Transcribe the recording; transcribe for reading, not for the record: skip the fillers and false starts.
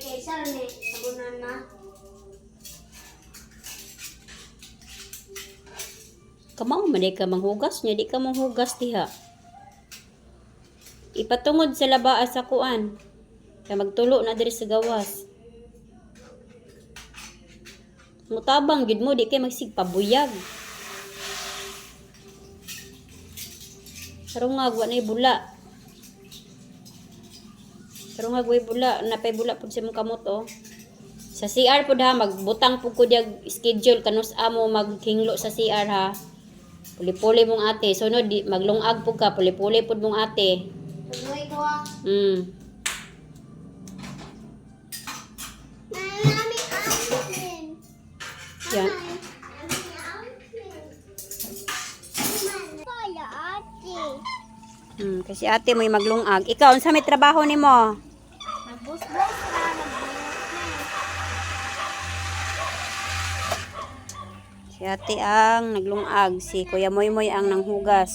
kay sir ni sabunan na. Kamao man di ka manghugas niya, di ka manghugas diha. Ipatungod sa labaa sa kuan. Kaya magtulo na diri sa gawas. Mutabang gid mo, di kay magsigpabuyag. Sarungag wa nay bula. Sarungag way bula, napay bula pud sa mong kamot oh. Sa CR pud ha, magbutang pud ko diag schedule kanus amo maghinglo sa CR ha. Puli-puli mong ate, sunod di maglungag pud ka, puli-puli pud mong ate. Tuloy ko ah. Yan. Kasi ate mo maglungag. Ikaw, unsa may trabaho nimo? Nagbus-bus na, Si ate ang naglungag, si Kuya Moymoy ang nanghugas.